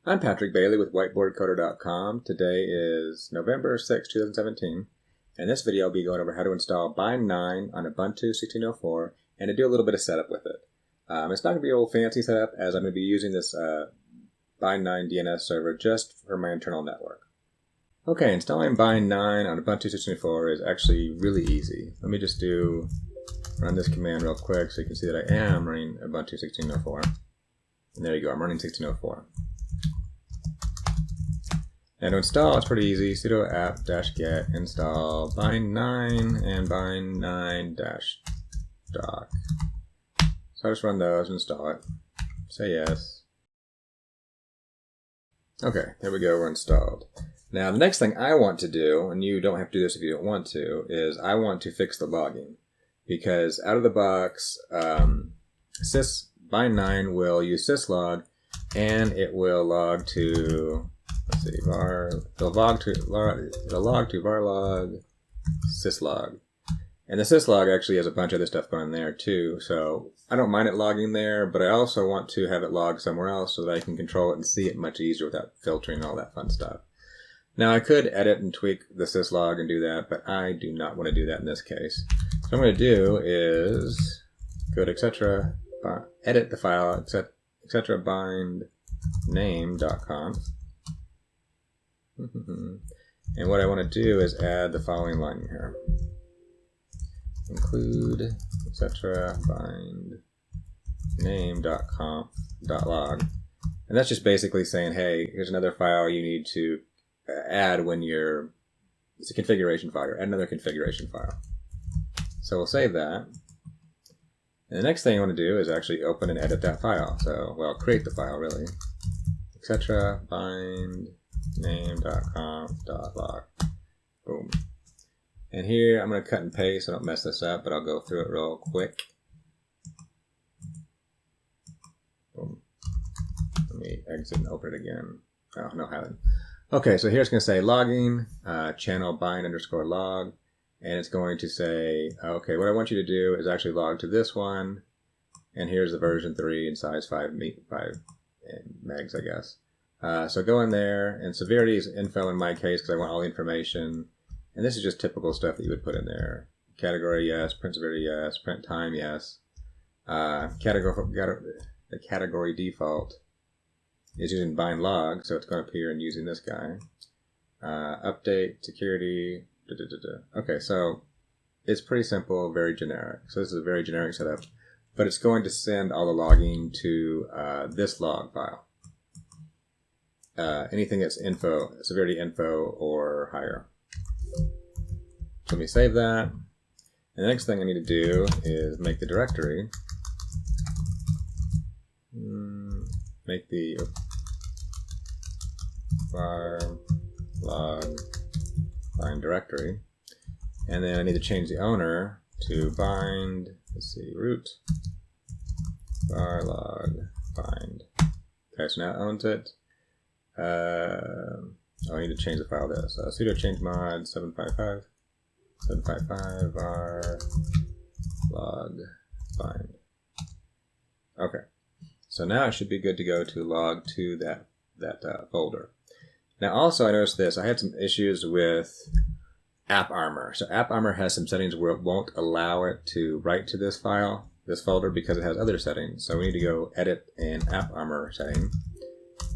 I'm Patrick Bailey with whiteboardcoder.com. Today is November 6, 2017. In this video, I'll be going over how to install Bind9 on Ubuntu 16.04 and to do a little bit of setup with it. It's not going to be a old fancy setup, as I'm going to be using this Bind9 DNS server just for my internal network. Okay, installing Bind9 on Ubuntu 16.04 is actually really easy. Let me just run this command real quick so you can see that I am running Ubuntu 16.04. And there you go, I'm running 16.04. And to install, it's pretty easy. Sudo apt-get install bind9 and bind9-doc. So I just run those and install it. Say yes. Okay, there we go, we're installed. Now the next thing I want to do, and you don't have to do this if you don't want to, is I want to fix the logging. Because out of the box, bind9 will use syslog, and it will log to, let's see, it'll log to varlog syslog. And the syslog actually has a bunch of other stuff going there too, so I don't mind it logging there, but I also want to have it log somewhere else so that I can control it and see it much easier without filtering and all that fun stuff. Now I could edit and tweak the syslog and do that, but I do not want to do that in this case. So what I'm going to do is go to etc, edit the file, etc bind name.conf. And what I want to do is add the following line here. Include etc bind name.conf.log. And that's just basically saying, hey, here's another file you need to add when it's a configuration file, or add another configuration file. So we'll save that. And the next thing I want to do is actually open and edit that file. So, well, create the file really. Etc bind name.conf.log. Boom. And here I'm going to cut and paste. I don't mess this up, but I'll go through it real quick. Boom. Let me exit and open it again. Oh, no, I haven't. Okay, so here it's going to say logging, channel bind_log, and it's going to say, okay, what I want you to do is actually log to this one, and here's the version 3 and size 5 megs, I guess. So go in there, and severity is info in my case because I want all the information. And this is just typical stuff that you would put in there. Category, yes. Print severity, yes. Print time, yes. The category default is using bind log, so it's going to appear in using this guy. Update, security, Okay, so it's pretty simple, very generic. So this is a very generic setup, but it's going to send all the logging to this log file. Anything that's info, severity info or higher. So let me save that. And the next thing I need to do is make the directory. Make the var log bind directory. And then I need to change the owner to bind, let's see, root var log bind. Okay, so now it owns it. I need to change the file to this. Sudo change mod 755 var log bind. Okay, so now it should be good to go to log to that folder. Now also I noticed this, I had some issues with AppArmor. So AppArmor has some settings where it won't allow it to write to this file, this folder, because it has other settings. So we need to go edit an AppArmor setting.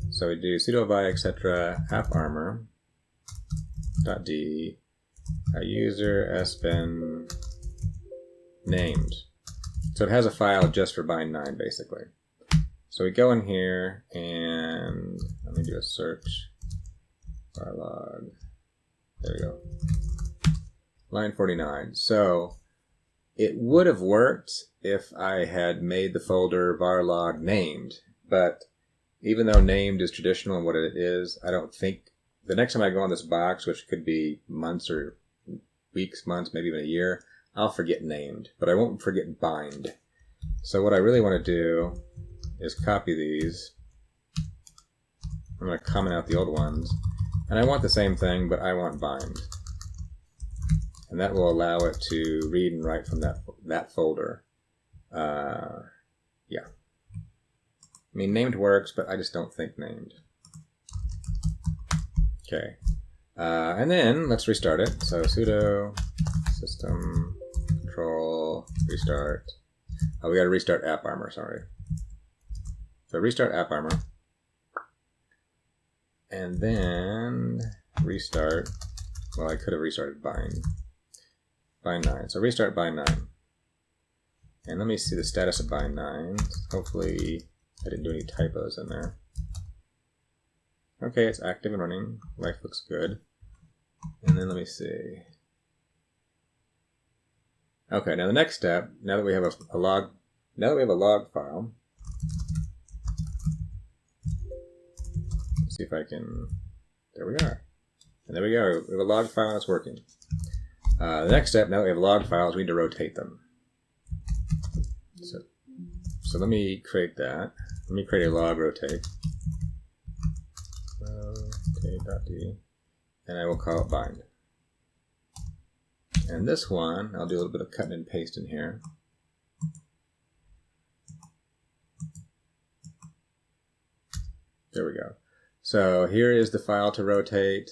So we do sudo vi etc appArmor.d user sbin named. So it has a file just for bind9 basically. So we go in here and let me do a search. Varlog. There we go. Line 49. So it would have worked if I had made the folder varlog named, but even though named is traditional and what it is, I don't think the next time I go on this box, which could be months or weeks, months, maybe even a year, I'll forget named, but I won't forget bind. So what I really want to do is copy these. I'm going to comment out the old ones. And I want the same thing, but I want bind. And that will allow it to read and write from that folder. Yeah. I mean, named works, but I just don't think named. Okay. And then let's restart it. So sudo system control restart. Oh, we got to restart AppArmor, sorry. So restart AppArmor. And then restart, well, I could have restarted Bind9. So restart Bind9. And let me see the status of Bind9. Hopefully I didn't do any typos in there. Okay, it's active and running. Life looks good. And then let me see. Okay, now the next step, now that we have a log file, let's see if I can, there we are. And there we go, we have a log file and it's working. The next step, now that we have log files, we need to rotate them. So let me create that. Let me create a log rotate. Rotate.d, and I will call it bind. And this one, I'll do a little bit of cutting and pasting here. There we go. So here is the file to rotate.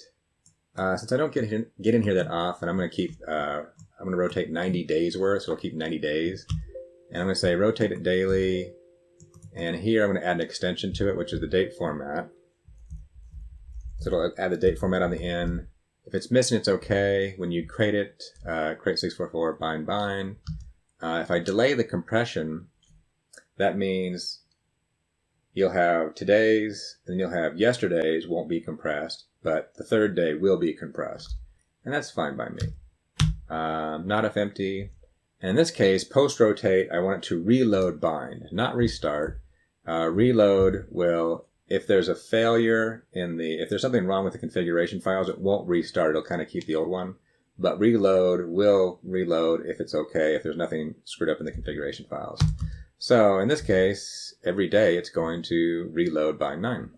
Since I don't get in here that often, I'm going to keep, I'm going to rotate 90 days worth, so it'll keep 90 days. And I'm going to say rotate it daily. And here I'm going to add an extension to it, which is the date format. So it'll add the date format on the end. If it's missing, it's okay. When you create it, create 644 bind. If I delay the compression, that means you'll have today's, and you'll have yesterday's won't be compressed, but the third day will be compressed. And that's fine by me. Not if empty. And in this case, post-rotate, I want it to reload bind, not restart. Reload will, if there's a failure if there's something wrong with the configuration files, it won't restart. It'll kind of keep the old one. But reload will reload if it's okay, if there's nothing screwed up in the configuration files. So in this case, every day it's going to reload Bind9.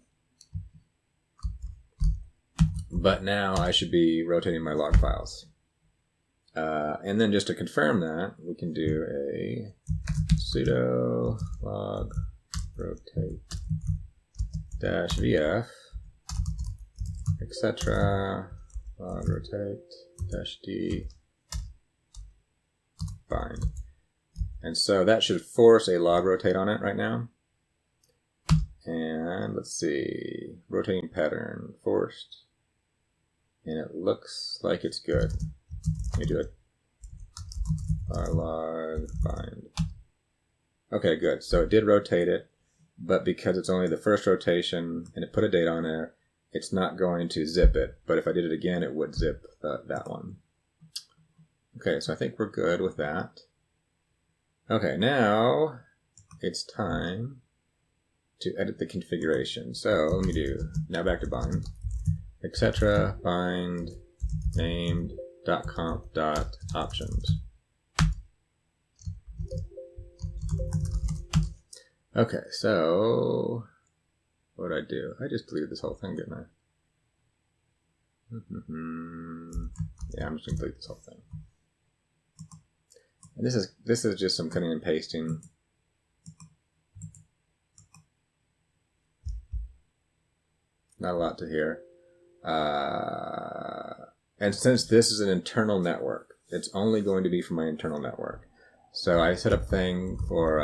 But now I should be rotating my log files. And then just to confirm that, we can do a sudo log rotate -vf, etc. log rotate -d bind. And so that should force a log rotate on it right now. And let's see, rotating pattern forced. And it looks like it's good. Let me do it. Log bind. Okay, good. So it did rotate it, but because it's only the first rotation and it put a date on there, it's not going to zip it. But if I did it again, it would zip that one. Okay, so I think we're good with that. Okay, now it's time to edit the configuration. So let me do, now back to bind, etc. bind named.conf.options. Okay, so what did I do? I just deleted this whole thing, didn't I? Yeah, I'm just gonna delete this whole thing. And this is just some cutting and pasting. Not a lot to hear. And since this is an internal network, it's only going to be for my internal network. So I set up a thing for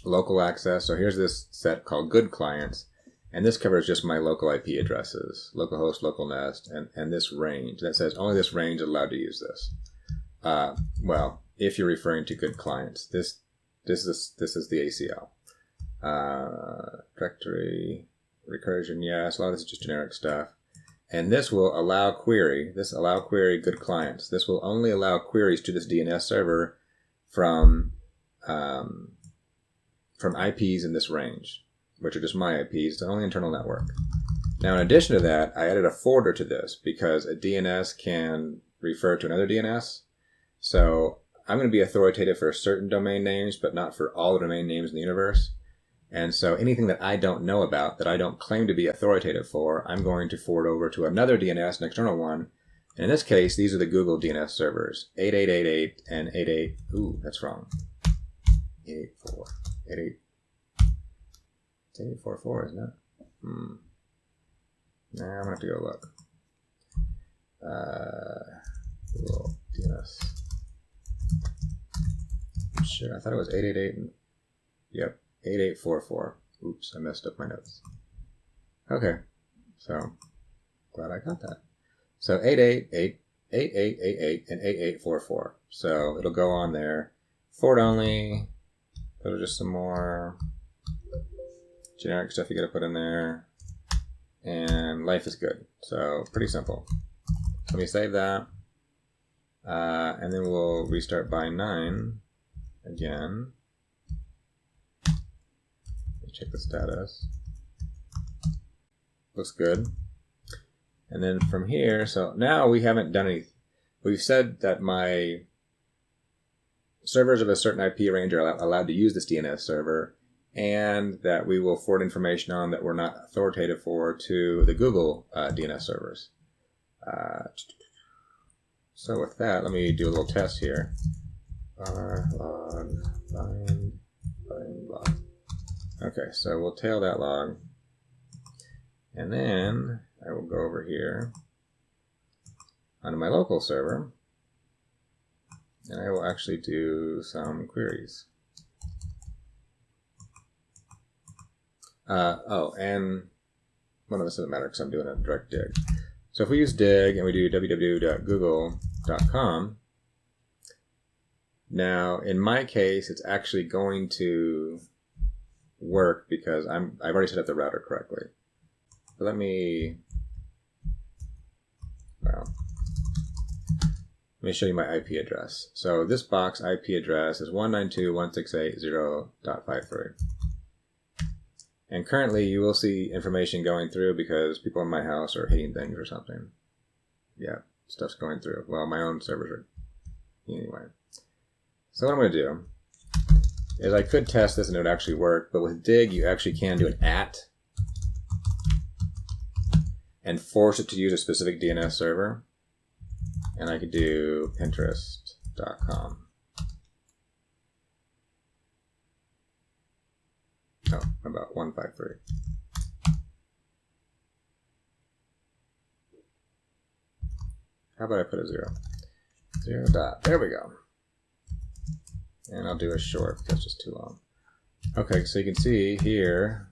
local access. So here's this set called good clients. And this covers just my local IP addresses, localhost, local nest, and this range. That says only this range is allowed to use this. Well, if you're referring to good clients, this is the ACL. Directory, recursion, yes, a lot of this is just generic stuff. And this will allow query, good clients. This will only allow queries to this DNS server from IPs in this range, which are just my IPs. It's only internal network. Now, in addition to that, I added a forwarder to this because a DNS can refer to another DNS. So I'm going to be authoritative for certain domain names, but not for all the domain names in the universe. And so anything that I don't know about, that I don't claim to be authoritative for, I'm going to forward over to another DNS, an external one. And in this case, these are the Google DNS servers, 8888 and 88. Ooh, that's wrong. 884. 88. It's 844, isn't it? No, I'm gonna have to go look. Google DNS. Sure, I thought it was 888. Yep, 8844. Oops, I messed up my notes. Okay, so glad I got that. So 888, 8888, and 8844. So it'll go on there. Forward only. Those are just some more generic stuff you gotta put in there. And life is good. So pretty simple. So let me save that. And then we'll restart Bind9 again. Let's check the status. Looks good. And then from here, so now we haven't done anything. We've said that my servers of a certain IP range are allowed to use this DNS server, and that we will forward information on that we're not authoritative for to the Google DNS servers. So with that, let me do a little test here. Log bind log. Okay, so we'll tail that log. And then I will go over here onto my local server, and I will actually do some queries. And one of this doesn't matter because I'm doing a direct dig. So if we use dig and we do www.google.com, now in my case it's actually going to work because I've already set up the router correctly. But let me show you my IP address. So this box IP address is 192.168.0.53. And currently you will see information going through because people in my house are hitting things or something. Yeah, stuff's going through. Well, my own servers are. Anyway. So what I'm going to do is I could test this and it would actually work, but with dig you actually can do an @ and force it to use a specific DNS server. And I could do Pinterest.com. Oh, about 153. How about I put a 0? 0 dot. There we go. And I'll do a short because that's just too long. Okay, so you can see here,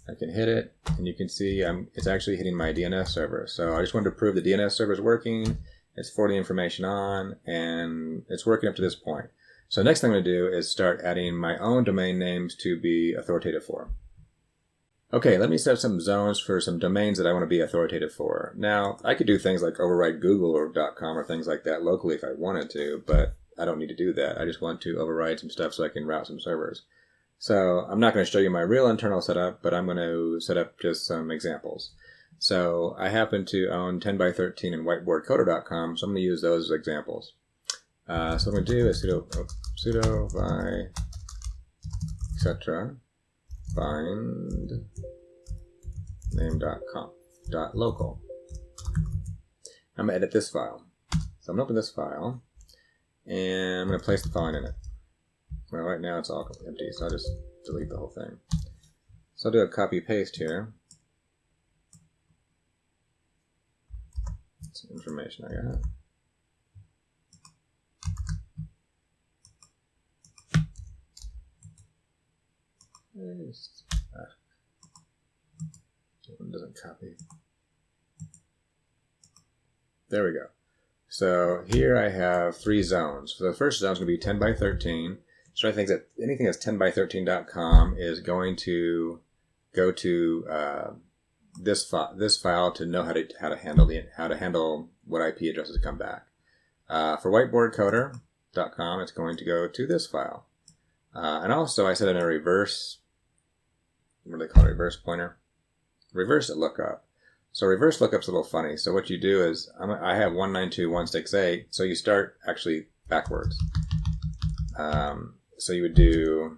I can hit it, and you can see it's actually hitting my DNS server. So I just wanted to prove the DNS server is working, it's forwarding information on, and it's working up to this point. So next thing I'm going to do is start adding my own domain names to be authoritative for. Okay, let me set up some zones for some domains that I want to be authoritative for. Now, I could do things like override Google or .com or things like that locally if I wanted to, but I don't need to do that. I just want to override some stuff so I can route some servers. So I'm not going to show you my real internal setup, but I'm going to set up just some examples. So I happen to own 10x13 and whiteboardcoder.com, so I'm going to use those as examples. So what I'm going to do is sudo vi etc. bind name.com.local. I'm going to edit this file. So I'm going to open this file, and I'm going to place the following in it. Well, right now it's all empty, so I'll just delete the whole thing. So I'll do a copy paste here. Some information I got. Paste. One doesn't copy. There we go. So here I have 3 zones. So the first zone is going to be 10x13. So I think that anything that's 10x13.com is going to go to this file to know how to handle what IP addresses come back. For whiteboardcoder.com, it's going to go to this file. And also I set in a reverse, what do they call it, reverse pointer? Reverse lookup. So reverse lookup's a little funny. So what you do is, I have 192.168, so you start actually backwards. So you could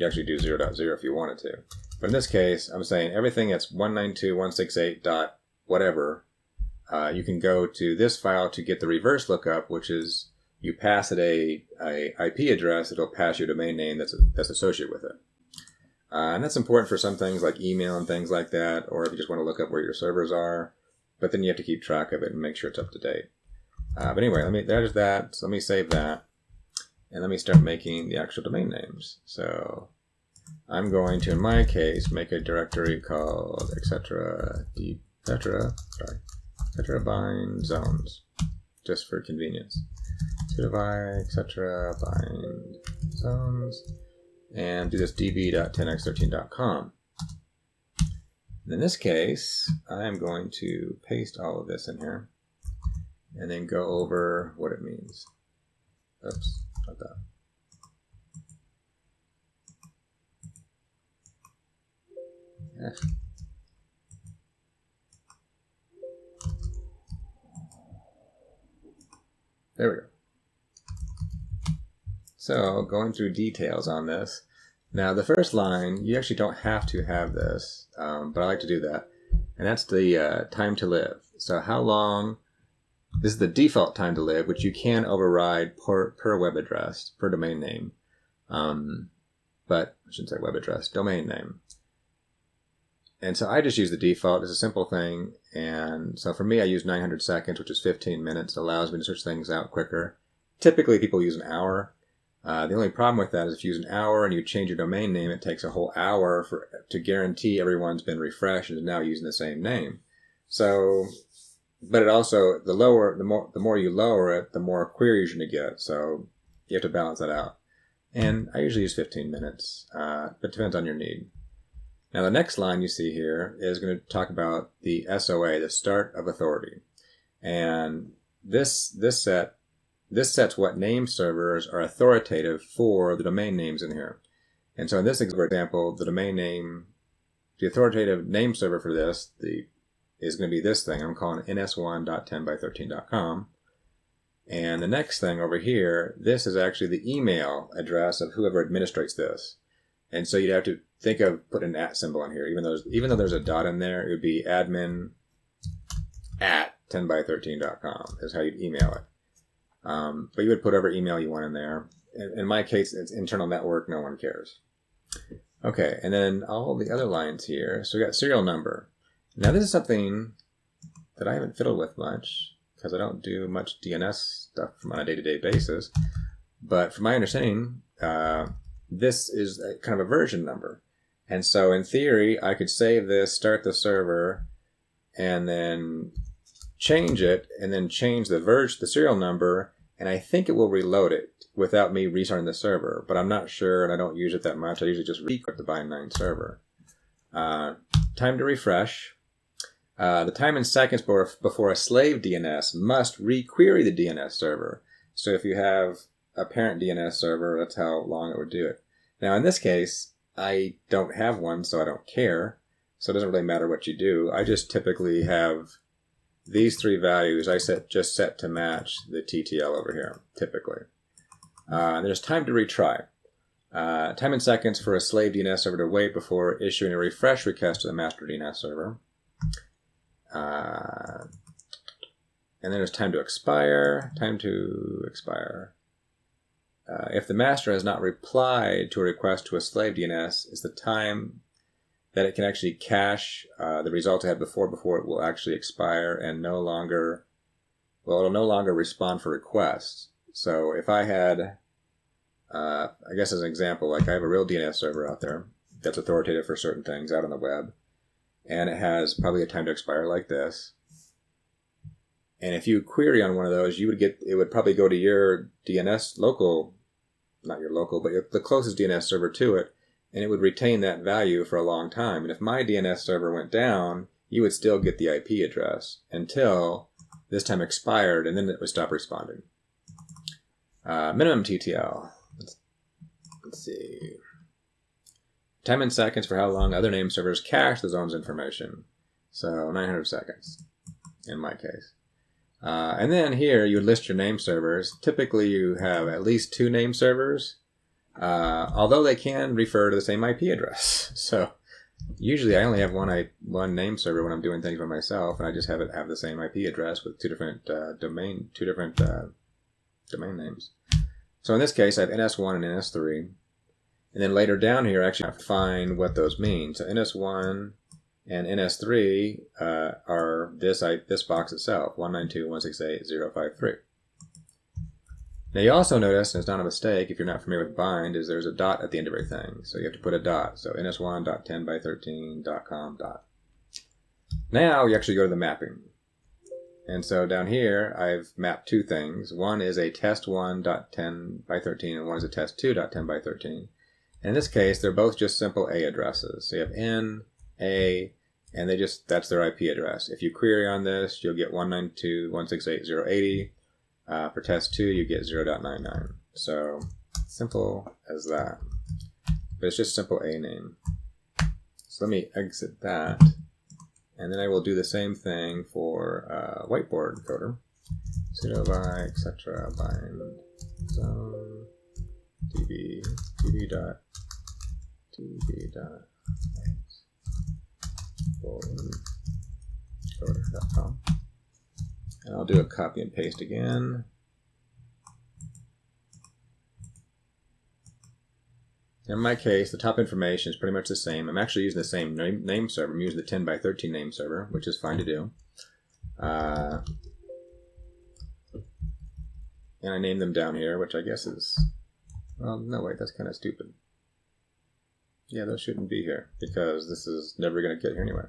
actually do 0.0 if you wanted to. But in this case, I'm saying everything that's 192.168 whatever, you can go to this file to get the reverse lookup, which is you pass it a IP address, it'll pass you a domain name that's associated with it. And that's important for some things like email and things like that, or if you just want to look up where your servers are. But then you have to keep track of it and make sure it's up to date. But anyway, there's that. So let me save that. And let me start making the actual domain names. So I'm going to, in my case, make a directory called etc. bind zones, just for convenience. etc. bind zones, and do this db.10x13.com. In this case, I'm going to paste all of this in here and then go over what it means. Oops, not that. Yes. There we go. So, going through details on this. Now, the first line, you actually don't have to have this, but I like to do that. And that's the time to live. So how long, this is the default time to live, which you can override per web address, per domain name. But I shouldn't say web address, domain name. And so I just use the default. It's a simple thing. And so for me, I use 900 seconds, which is 15 minutes. It allows me to search things out quicker. Typically, people use an hour. The only problem with that is if you use an hour and you change your domain name, it takes a whole hour to guarantee everyone's been refreshed and is now using the same name. So, but it also, the more you lower it, the more queries you're going to get. So you have to balance that out. And I usually use 15 minutes, but it depends on your need. Now the next line you see here is going to talk about the SOA, the start of authority. And this sets what name servers are authoritative for the domain names in here. And so in this example, the domain name, the authoritative name server for this is going to be this thing. I'm calling it ns1.10by13.com. And the next thing over here, this is actually the email address of whoever administrates this. And so you'd have to think of putting an @ symbol in here. Even though there's a dot in there, it would be admin@10by13.com is how you'd email it. But you would put whatever email you want in there. In my case, it's internal network. No one cares. Okay, and then all the other lines here. So we got serial number. Now this is something that I haven't fiddled with much because I don't do much DNS stuff on a day-to-day basis. But from my understanding, this is kind of a version number. And so in theory, I could save this, start the server, and then change it, and then change the serial number, and I think it will reload it without me restarting the server. But I'm not sure, and I don't use it that much. I usually just re-equip the Bind9 server. Time to refresh. The time in seconds before a slave DNS must re-query the DNS server. So if you have a parent DNS server, that's how long it would do it. Now in this case, I don't have one, so I don't care. So it doesn't really matter what you do. I just typically have these three values I just set to match the TTL over here, typically. There's time to retry. Time in seconds for a slave DNS server to wait before issuing a refresh request to the master DNS server. And then there's time to expire. If the master has not replied to a request to a slave DNS, is the time that it can actually cache the results it had before it will actually expire and it'll no longer respond for requests. So if I had, I guess as an example, like I have a real DNS server out there that's authoritative for certain things out on the web, and it has probably a time to expire like this. And if you query on one of those, it would probably go to your DNS not your local, but the closest DNS server to it, and it would retain that value for a long time. And if my DNS server went down, you would still get the IP address until this time expired, and then it would stop responding. Minimum TTL. Let's see. Time in seconds for how long other name servers cache the zone's information. So 900 seconds in my case. And then here you would list your name servers. Typically you have at least 2 name servers, although they can refer to the same IP address. So usually I only have one name server when I'm doing things by myself, and I just have it have the same IP address with two different domain names. So in this case, I have NS1 and NS3. And then later down here, I actually have to find what those mean. So NS1 and NS3 are this box itself, 192.168.053. Now you also notice, and it's not a mistake if you're not familiar with bind, is there's a dot at the end of everything. So you have to put a dot. So ns1.10by13.com dot. Now you actually go to the mapping. And so down here, I've mapped two things. One is a test1.10by13 and one is a test2.10by13. And in this case, they're both just simple A addresses. So you have N, A, and that's their IP address. If you query on this, you'll get 192.168.080. For test 2, you get 0.99. So simple as that. But it's just simple A name. So let me exit that. And then I will do the same thing for whiteboard coder. Sudo by, etc. bind zone db whiteboard.coder.com. And I'll do a copy and paste again. In my case, the top information is pretty much the same. I'm actually using the same name server. I'm using the 10by13 name server, which is fine to do. And I name them down here, which I guess is... Well, no, wait, that's kind of stupid. Yeah, those shouldn't be here, because this is never going to get here anyway.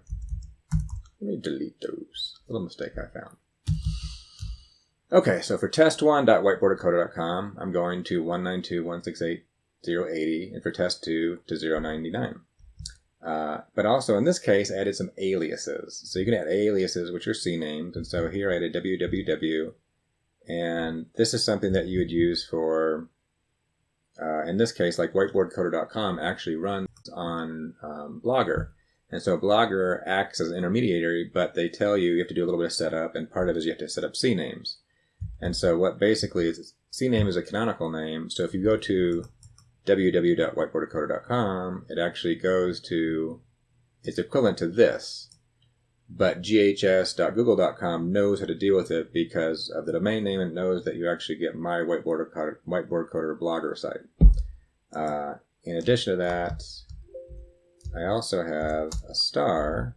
Let me delete those. Little mistake I found. Okay, so for test1.whiteboardcoder.com, I'm going to 192.168.080, and for test 2 to 0.99. But also in this case, I added some aliases. So you can add aliases, which are CNAMEs, and so here I added www, and this is something that you would use for, in this case, like whiteboardcoder.com actually runs on Blogger. And so Blogger acts as an intermediary, but they tell you have to do a little bit of setup, and part of it is you have to set up CNAMEs. And so what basically is, CNAME is a canonical name. So if you go to www.whiteboardcoder.com, it actually goes to, it's equivalent to this. But ghs.google.com knows how to deal with it because of the domain name, and knows that you actually get my Whiteboard Coder blogger site. In addition to that, I also have a star.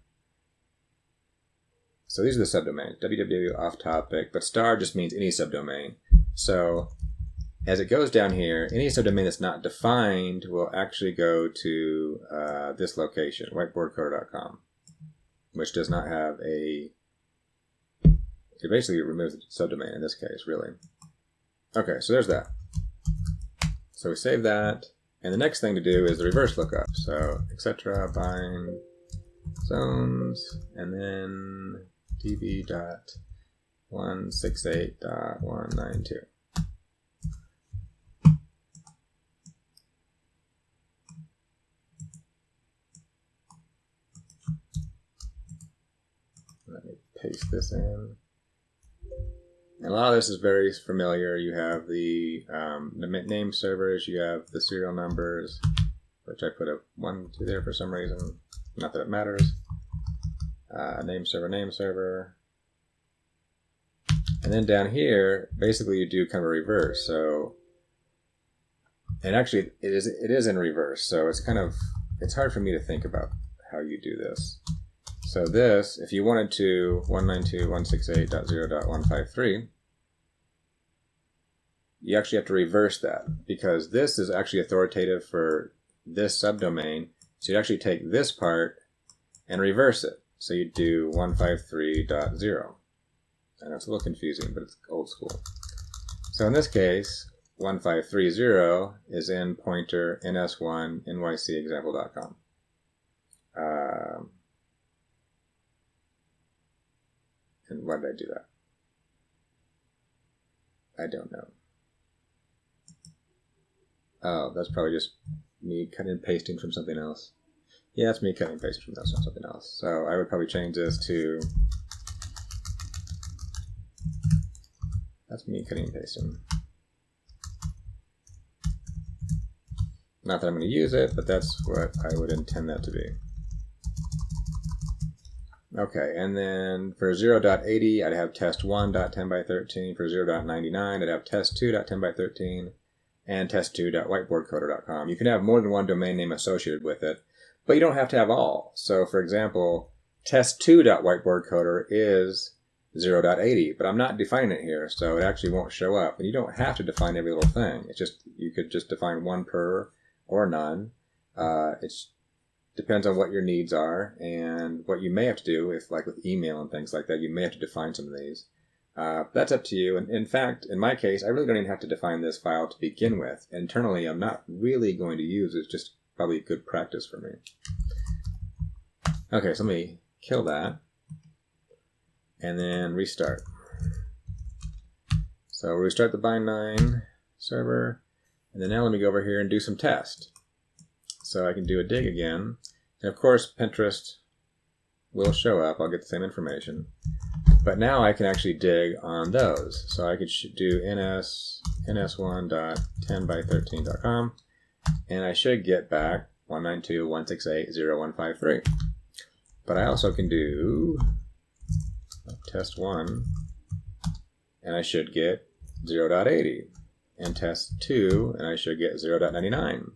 So these are the subdomains, www, off topic, but star just means any subdomain. So as it goes down here, any subdomain that's not defined will actually go to this location, whiteboardcoder.com, which does not have a, it basically removes the subdomain in this case, really. Okay, so there's that. So we save that, and the next thing to do is the reverse lookup. So etc. bind zones, and then db.168.192. Let me paste this in. And a lot of this is very familiar. You have the name servers, you have the serial numbers, which I put a 1, 2 there for some reason. Not that it matters. Name server. And then down here, basically you do kind of a reverse. So, and actually it is in reverse. So it's hard for me to think about how you do this. So this, if you wanted to 192.168.0.153, you actually have to reverse that, because this is actually authoritative for this subdomain. So you actually take this part and reverse it. So you do 153.0. I know it's a little confusing, but it's old school. So in this case, 1530 is in pointer ns1 nycexample.com. And why did I do that? I don't know. Oh, that's probably just me cutting and pasting from something else. Yeah, that's me cutting and pasting from something else. So I would probably change this to... That's me cutting and pasting. Not that I'm going to use it, but that's what I would intend that to be. Okay, and then for 0.80, I'd have test1.10 by 13. For 0.99, I'd have test2.10 by 13. And test2.whiteboardcoder.com. You can have more than one domain name associated with it, but you don't have to have all. So, for example, test2.whiteboardcoder is 0.80, but I'm not defining it here, so it actually won't show up. And you don't have to define every little thing. It's just, you could just define one per or none. It depends on what your needs are and what you may have to do, if like with email and things like that, you may have to define some of these. That's up to you. And in fact, in my case, I really don't even have to define this file to begin with. Internally, I'm not really going to use it. It's just probably good practice for me. Okay, so let me kill that and then restart. So we'll restart the Bind9 server, and then now let me go over here and do some test. So I can do a dig again, and of course Pinterest will show up. I'll get the same information. But now I can actually dig on those. So I could do ns1.10 by 13.com, and I should get back 192.168.0.153. But I also can do test1, and I should get 0.80, and test2, and I should get 0.99,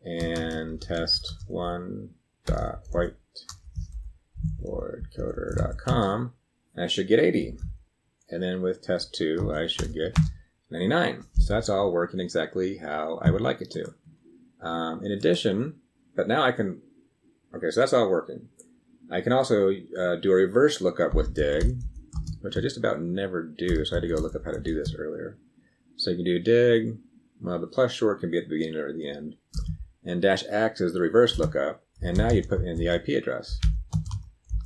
and test1.whiteboardcoder.com, and I should get 80. And then with test 2, I should get 99. So that's all working exactly how I would like it to. In addition, but now I can, okay, so that's all working. I can also do a reverse lookup with dig, which I just about never do, so I had to go look up how to do this earlier. So you can do dig, well, the plus short can be at the beginning or the end, and -x is the reverse lookup, and now you put in the IP address.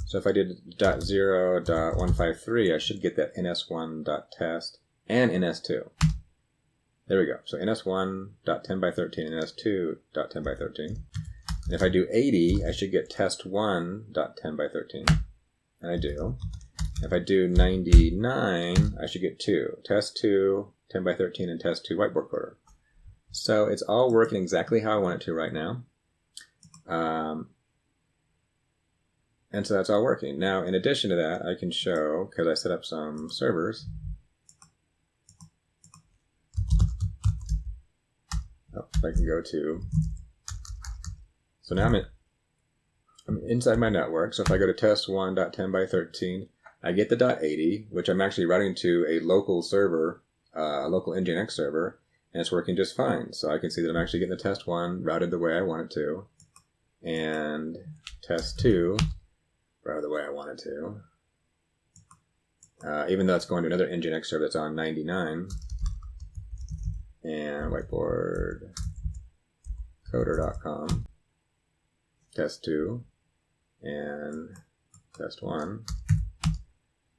So if I did .0.153, I should get that ns1.test and ns2. There we go. So ns1.10 by 13 and ns2.10 by 13. And if I do 80, I should get test1.10 by 13. And I do. If I do 99, I should get 2. Test2, 10 by 13, and test2 whiteboard coder. So it's all working exactly how I want it to right now. And so that's all working. Now, in addition to that, I can show, because I set up some servers. Oh, I can go to, so now I'm inside my network. So if I go to test1.10 by 13, I get the .80, which I'm actually routing to a local server, a local Nginx server, and it's working just fine. So I can see that I'm actually getting the test1 routed the way I want it to, and test2 routed the way I want it to. Even though it's going to another Nginx server that's on 99, and whiteboardcoder.com, test2, and test1.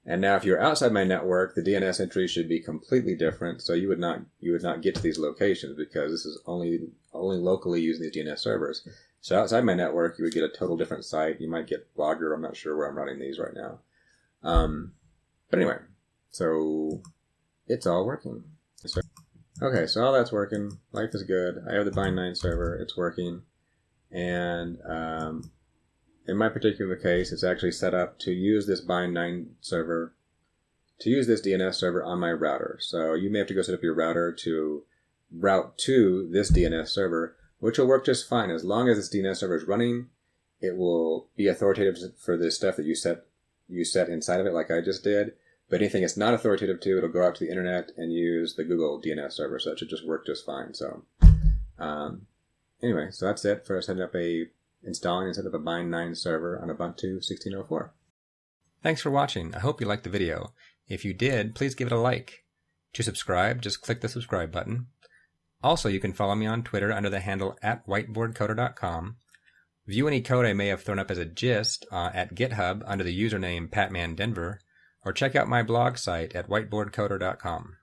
And now if you're outside my network, the DNS entry should be completely different, so you would not get to these locations, because this is only locally using these DNS servers. So outside my network, you would get a total different site. You might get Blogger. I'm not sure where I'm running these right now. But anyway, so it's all working. Okay, so all that's working. Life is good. I have the Bind9 server. It's working. And in my particular case, it's actually set up to use this Bind9 server, to use this DNS server on my router. So you may have to go set up your router to route to this DNS server, which will work just fine. As long as this DNS server is running, it will be authoritative for this stuff that you set inside of it, like I just did. But anything it's not authoritative to, it'll go out to the internet and use the Google DNS server, so it should just work just fine. So anyway, so that's it for installing and setting up a Bind9 server on Ubuntu 16.04. Thanks for watching. I hope you liked the video. If you did, please give it a like. To subscribe, just click the subscribe button. Also, you can follow me on Twitter under the handle @whiteboardcoder.com. View any code I may have thrown up as a gist at GitHub under the username PatmanDenver, or check out my blog site at whiteboardcoder.com.